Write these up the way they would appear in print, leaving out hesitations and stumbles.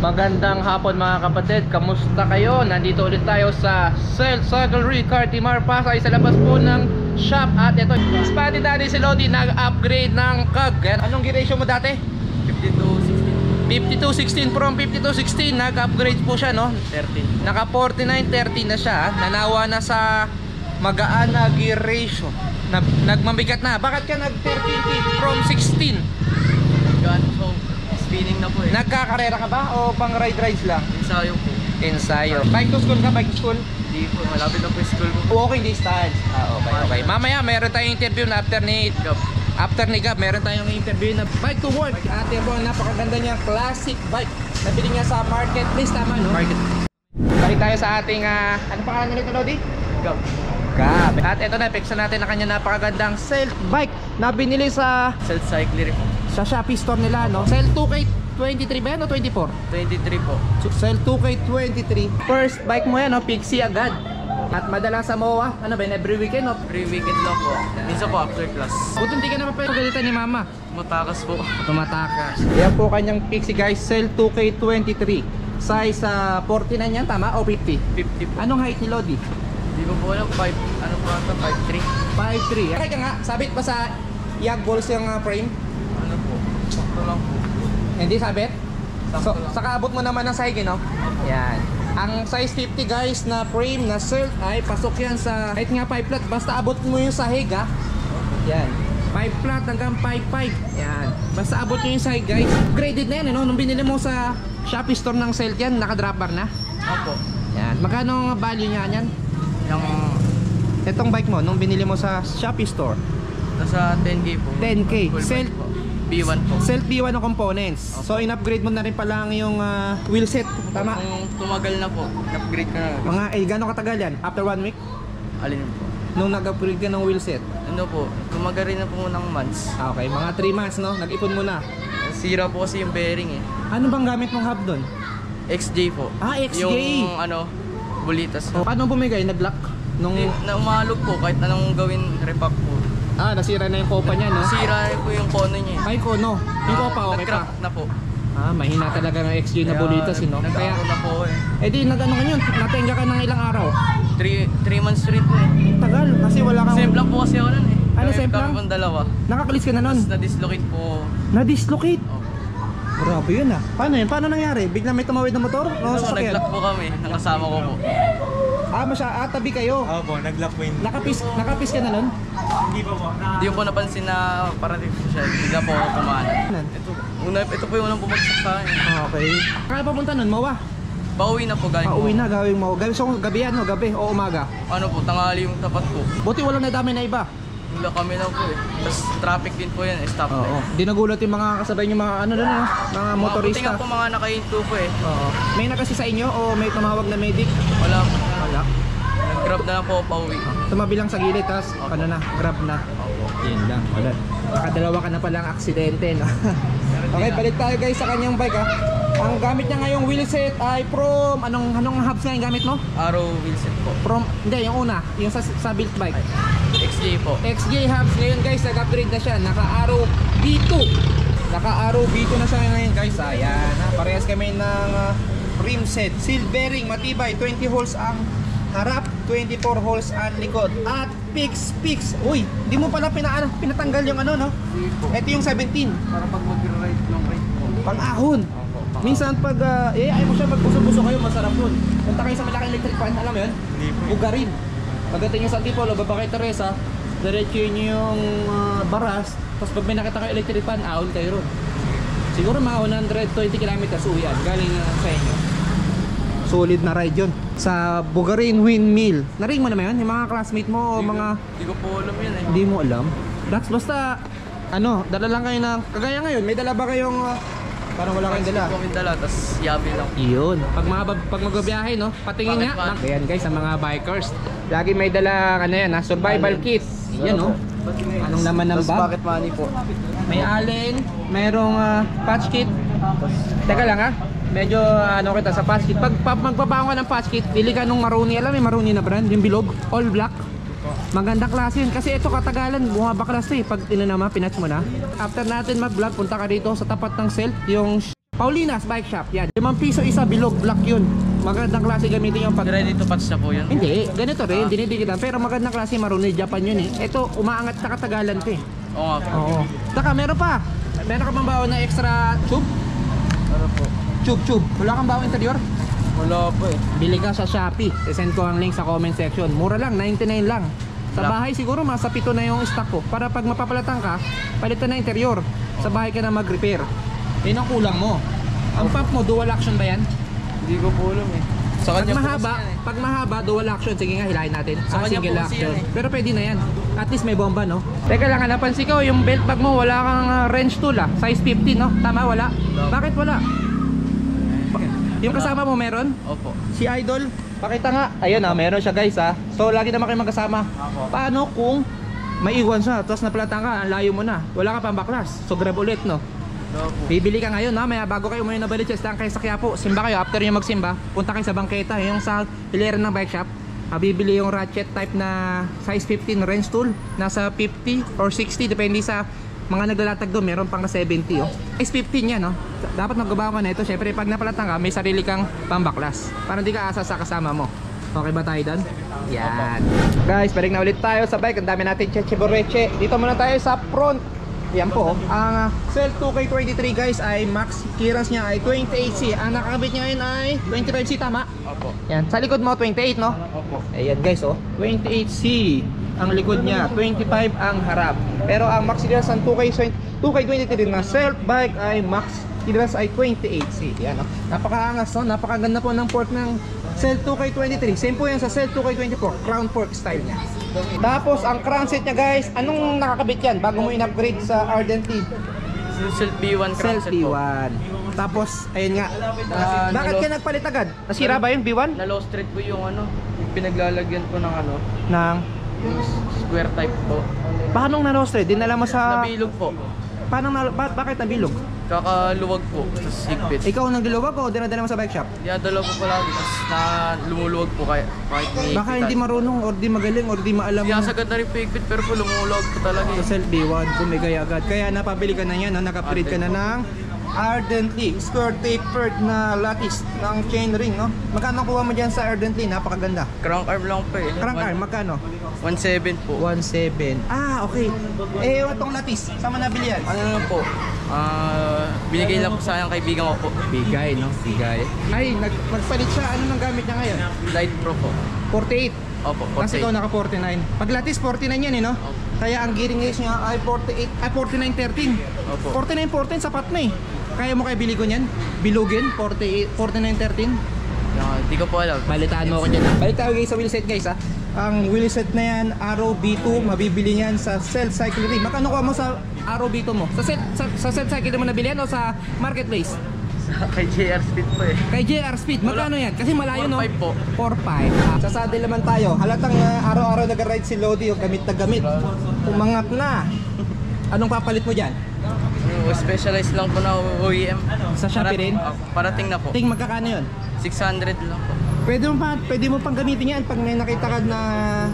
Magandang hapon mga kapatid, kamusta kayo? Nandito ulit tayo sa Cycle Car Timar Pasay sa labas po ng shop. At ito, spotted natin si Lodi, nag-upgrade ng CAG. Anong ratio mo dati? 5216 from 5216 nag-upgrade po siya, no? 13. Naka 4930 na siya. Nanawa na sa magaan na gear ratio. Nagmamigat na. Bakit ka nag 13 from 16? So, spinning na po eh. Nagkakarera ka ba o pang rides lang? Ensayo po. Ensayo. Bike to school ka? Bike to school? Hindi po, malapit na po yung school ko. Walking distance. Okay. Mamaya meron tayong interview na after ni Gab, meron tayong interview na bike to work. Ate po, napakaganda niya, classic bike. Nabili niya sa marketplace, tama no? Market. Balik tayo sa ating, ano pangalan nito, Lodi? Gab. Gab. At ito na, peksa natin na kanya napakagandang Celt bike na binili sa Self-cycler po. Shopee store nila, no? Celt 2K23 ba yan o 24? 23 po. Celt 2K23. First bike mo yan, no? Pixie agad. At madalas sa MOA, ano ba yun, every weekend, no? Free weekend lang po. Minsan po after class. Buti hindi ka naman pwede galitan ni mama. Matakas po. Tumatakas. Yan po kanyang Pixie guys, Celt 2K23. Size 49 yan, tama? O 50? 50 po. Anong height ni Lodi? Hindi ko po alam, 5, ano po ata, 5'3". 5'3". Kaya nga, sabit pa sa Yag balls yung frame? Ano po, sakto lang po. Hindi sabit? Sakto lang. Saka abot mo naman ng sahig, no? Yan. Ang size 50 guys na frame na Celt ay pasok yan sa kahit nga 5 flat. Basta abot mo yung sahig, ha? Yan. 5 flat hanggang 5'5". Yan. Basta abot nyo yung sahig guys. Graded na yan, no? Nung binili mo sa Shopee store ng Celt yan, naka-dropper na. Opo. Yan. Magkano ang value niya yan? Yung Itong bike mo, nung binili mo sa Shopee store? nasa 10K po. 10K. Full Celt bike po. B1 po. Celt B1 ng components. So in-upgrade mo na rin pala yung wheelset, tama? Kung tumagal na po, upgrade ka na. Mga gano'ng katagal yan? After 1 week? Alin po? Nung nag-upgrade ka ng wheelset? Ano po, tumagal rin na po ng months. Okay, mga 3 months, no? Nag-ipon mo na. Sira po kasi yung bearing eh. Ano bang gamit mong hub doon? XJ po. XJ! Yung ano, bulitas. O, paano bumigay? Nag-lock? Nung... Na umalog po kahit anong gawin repack po. nasira na yung kopa niya, no? Sira po yung kono niya eh. Ay, kono. Yung kopa, okay pa. Nag-crack na po. Mahina talaga ng XJ na bulitas, no? Kaya, Nagkaroon na po eh. di, nag-ano ka yun? Natenga ka ng ilang araw? 3 months straight po eh. Tagal, kasi wala kang... Same lang po kasi ako nun eh. Ano, same lang? Kami pong dalawa. Nakakalis ka na nun? Tapos na-dislocate po. Na-dislocate? Oh. Grabe yun ah. Paano yun? Paano nangyari? Bigla may tumawid na motor? O sasakyan? Nag-lock po kami. Nakasama ko po. Tabi kayo. Opo, nag-lock po yun. Nakapis ka na nun? Hindi pa po. Hindi ko po napansin na parating po siya. Bigla po ako kumana. Ito po yung unang bumagsak sa akin. Okay. Kaya papunta nun, Mawa? Pauwi na po galing po. Pauwi na, gawing Mawa. Gabi yan, no? Gabi o umaga? Ano po, tanghali yung tapat po. Buti walang nadami na iba. Wala kami lang po eh. Tapos traffic din po yan, stop Oo. light. Di nagulat yung mga kasabay yung mga ano doon, no? Mga motorista. Buti nga po mga nakahinto po eh. Oo. May na kasi sa inyo o may tumawag na medic? Wala po. Wala. Nag-grab na lang po ako pauwi. Tumabi lang sa gilid, tapos ano na, grab na. Yun lang. Wala. Nakadalawa ka na palang aksidente, no? Okay, balik tayo guys sa kanyang bike, ha. Ang gamit niya ngayong wheelset ay from anong hubs nga yung gamit mo? Arrow wheelset po. Hindi, yung una, yung sa built bike. XJ po. XJ hubs ngayon guys, nag-upgrade na siya. Naka-Arrow B2. Naka-Arrow B2 na siya ngayon guys. Ayan, ha. Parehas kami ng rim set. Seal bearing, matibay. 20 holes ang harap, 24 holes ang likod. At fix. Uy, di mo pala pinatanggal yung ano, no? Ito yung 17. Para pag mag-ride long ride po. Pang-ahon. Minsan pag ayaw mo siya magpuso-puso kayo, masarap yun. Punta kayo sa malaking electric fan, alam mo yun? Hindi po. Bugarin. Pagdating nyo sa Antipolo, baba kay Teresa, diretso nyo yung baras, tapos pag may nakita kayo electric fan, ahon kayo ron. Siguro mga 120 kilometers uwian, galing sa inyo. Solid na ride yun. Sa Bugarin Windmill. Naring mo naman yun? Yung mga classmate mo o mga... Hindi ko po alam yun eh. Hindi mo alam? That's basta, dala lang kayo ng... Kagaya ngayon, may dala ba kayong... parang wala kayong dala? Hindi ko kami dala, tapos yabi lang. Yun. Pag magbabiyahe, no? Patingin Bakit nga. ba? Ayan guys, sa mga bikers. Lagi may dala, survival kit. Yan, no? Anong laman ng bag? Pocket money po. May allen, mayroong patch kit. Teka lang, ha? Medyo kita sa patch kit. Pag magpapaong ka ng patch kit, pili ka nung Maruni. Alam mo yung Maruni na brand? Yung bilog, all black. Magandang klase yun. Kasi ito katagalan, bumabaklas eh. Pag pinatch mo na. After natin mag-vlog, punta ka dito sa tapat ng Celt. Yung Paulinas Bike Shop, yan. 5 piso isa, bilog, black yun. Magandang klase gamitin yung pag... Ready to patch na po yun. Hindi, ganito rin, dinidikitan. Pero magandang klase marunong Japan yun eh. Ito, umaangat sa katagalan to eh. Oo nga po. Oo. Saka meron pa. Meron ka bang baon na extra tube? Ano po? Tube. Wala kang baon interior? Wala po eh. Bili ka sa Shopee. I-send ko ang link sa comment section. Mura lang, 99 lang. Sa bahay siguro masa 7 na yung stock ko. Para pag mapapalatan ka, palitan na interior. Sa bahay ka na mag-repair. Yun ang kulang mo. Ang pump mo, dual action ba yan? Hindi ko po alam eh. Sa Pag kanya po mahaba, kasi yan eh. pag mahaba, dual action. Sige nga, hilahin natin. Sa kanya Single po kasi action. yan eh. Pero pwede na yan. At least may bomba, no? Teka lang, napansin ko, yung belt bag mo, wala kang wrench tool ah. Size 50, no? Tama, wala? No. Bakit wala? Yung kasama mo meron? Opo. Si Idol, pakita nga. Ayun ah, meron siya guys ah. So lagi naman kayo magkasama. Paano kung maiwan siya, tapos napalatan ka, ang layo mo na. Wala ka pang baklas. So grab ulit, no? Opo. Bibili ka ngayon, ha? Maya bago kayo umuwi na Baliches, lang kayo sa Quiapo. Simba kayo, after nyo magsimba, punta kayo sa bangketa, yung sa hilera ng bike shop. Bibili yung ratchet type na size 15 wrench tool. Nasa 50 or 60, depende sa mga naglalatag doon. Meron pang 70, oh. Size 15 yan, no? Dapat magbabago ka na ito. Syempre, pag napalatan ka, may sarili kang pambaklas. Para hindi ka asa sa kasama mo. Okay ba tayo doon? Yan. Guys, balik na ulit tayo sa bike. Ang dami natin cheche-boreche. Dito muna tayo sa front. Yan po. Ang Cell 2K23 guys ay max clearance niya ay 28C. Ang nakakabit niya ngayon ay 25C, tama? Opo. Yan. Sa likod mo 28, no? Opo. Ayan guys, oh. 28C ang likod niya, 25 ang harap. Pero ang max clearance ng 2K23 na self bike ay max clearance ay 28C. Yan, oh. Napakaangas, no? Napakaganda po ng fork ng Cell 2K23. Same po yan sa Cell 2K24, crown fork style niya. Tapos ang crankset niya guys, anong nakakabit yan bago mo in-upgrade sa Ardently? Self B1 Cell crankset po. B1. Tapos, ayun nga. Bakit ka nagpalit agad? Nasira ba yung B1? Na low street po yung ano, yung pinaglalagyan po ng ano, Nang, yung square type po. paano na-roasted? Dinala mo sa... Nabilog po. Paano bakit nabilog? Kakaluwag po, tapos higpit. Ikaw nang diluwag o dinadala mo sa bike shop? Dinadala po palagi, tapos na lumuluwag po kahit may Baka hindi higpitan. marunong or di magaling or di maalam mo. Sinasagad na rin po higpit pero po lumuluwag po talaga Sa eh. Cell B1, bumigay agad. Kaya napabili ka na yan, no? Nag-upgrade ka na ng Ardently square tapered na lattice ng chain ring, no? Magkano kuha mo dyan sa Ardently? Napakaganda. Crank arm lang po eh. Crank arm, magkano? 1.7 po. 1.7. Ah, okay. Eh, itong lattice, saan mo nabili yan? Ano na po? Binigay lang po sa aking kaibigan ko po. Bigay, no? Bigay. Ay, nagpalit siya. Ano nang gamit niya ngayon? Light Pro po. 48. Opo, Kasi 48. ikaw naka 49. Pag lattice, 49 yan, eh, no? Opo. Kaya ang gearing gauge niya ay 49.13. Opo. 49.14 sapat na eh. Kaya mo kay bili ko niyan? Bilugin, 49.13. Hindi ko po alam. Balitaan mo ako dyan. Balik tayo guys sa wheelset guys ha. Ang wheelset na yan, Arrow B2, mabibili niyan sa Cell Cycle Ring. Magkano kuha mo sa Arrow B2 mo? Sa Cell Cycle Ring mo nabili yan o sa Marketplace? Kay JR Speed po eh. Kay JR Speed, magkano yan? Kasi malayo no? 4.5 po. 4.5. Sa saddle naman tayo. Halatang araw-araw nag-ride si Lodi o gamit na gamit. Umangat na. Anong papalit mo dyan? Specialized lang po na OEM. Sa Shopee rin? Parating na po. Ting magkakano yun? 600 lang po. Pwede mo pang gamitin yan pag may nakita ka na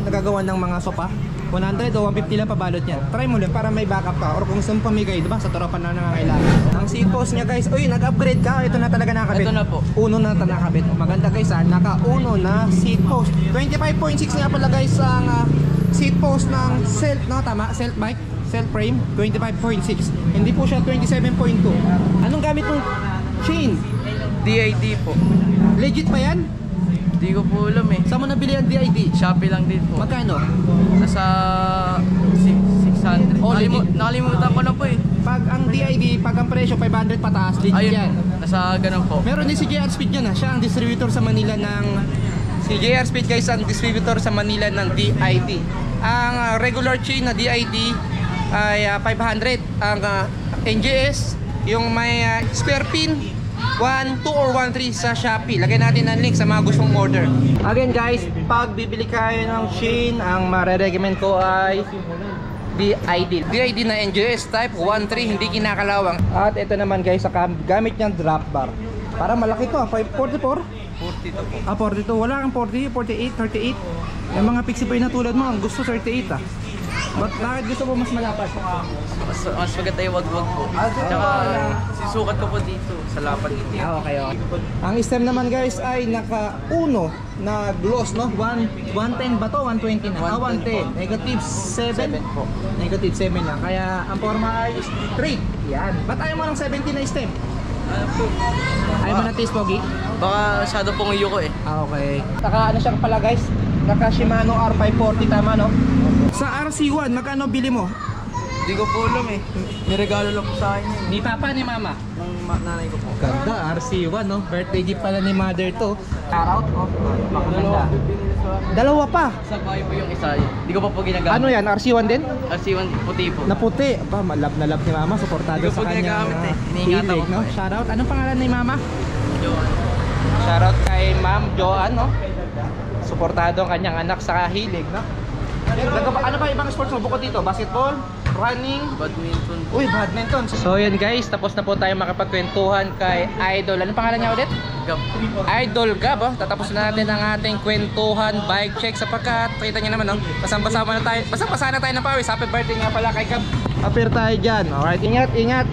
nagagawa ng mga sopa. 100 o 150 lang pabalot yan. Try mo lang para may backup ka or kung gusto mo pamigay, diba? Sa tropa na nangangailangan. Ang seat post niya guys, uy, nag-upgrade ka. Ito na talaga nakakabit. Ito na po. Uno na nakakabit. Maganda guys ha, naka-uno na seat post. 25.6 nga pala guys ang seat post ng Self, no? Tama? Self bike? Self frame? 25.6. Hindi po siya 27.2. Anong gamit mong chain? DID po. Legit ba yan? Hindi ko po alam eh. Saan mo nabili ang DID? Shopee lang din po. Magkano? Nasa 600. Oh, legit. Nakalimutan ko na po eh. Pag ang DID, pag ang presyo 500 pataas, legit Ayun yan. po. Nasa ganun po. Meron din si JR Speed yan ha. Siya ang distributor sa Manila ng... Si JR Speed guys ang distributor sa Manila ng DID. Ang regular chain na DID ay 500. Ang NJS, yung may spare pin, 1, 2 or 1, 3 sa Shopee. Lagyan natin ang link sa mga gustong order. Again guys, pag bibili kayo ng chain, ang mare-recommend ko ay DID. DID na NJS type 1.3, hindi kinakalawang. At ito naman guys, gamit niyang drop bar. Para malaki to, 44? 42 po. 42. Wala kang 40, 48, 38. Yung mga pixie boy na tulad mo, ang gusto 38 ah. Bakit gusto mo mas malapad? Mas maganda yung wag-wag po. Tsaka sisukat ko po dito sa lapad dito. Okay. Ang stem naman guys ay naka-uno na gloss, no? 110 ba to? 120 na? 110. Negative 7 po. Negative 7 lang. Kaya ang forma ay straight. Yan. Ba't ayaw mo ng 70 na stem? Ano po? Ayaw mo ng taste pogi? Baka masyado pong iyo ko eh. Okay. Naka ano siya pala guys? Naka Shimano R540 tama, no? Sa RC1, magkano bili mo? Hindi ko po alam eh. Niregalo lang po sa akin yun. Ni papa, ni mama? Ng nanay ko po. Ganda, RC1, no? Birthday gift pala ni mother to. Shoutout, oh. Makaganda. Dalawa pa. Sa bahay po yung isa. Hindi ko pa po ginagamit. Ano yan? RC1 din? Kasi yung puti po. Na puti. Pa, love na love ni mama. Suportado Hindi ko sa po kanyang ginagamit eh. Iniingatan hilig, ko no? po eh. Shoutout. Anong pangalan ni mama? Yun. Shoutout kay Ma'am Joanne, no? Suportado ang kanyang anak sa hilig, no? Ano ba ibang sports mo bukod dito? Basketball? Running? Badminton. Uy, badminton. So yun guys, tapos na po tayo makapagkwentuhan kay Idol. Ano pangalan niya ulit? Gab. Idol Gab, oh. Tatapos na natin ang ating kwentuhan, bike check sapagkat kita niyo naman, no? Basang-basa na tayo ng pawis. Happy birthday nga pala kay Gab. Appear tayo dyan. Alright, ingat, ingat.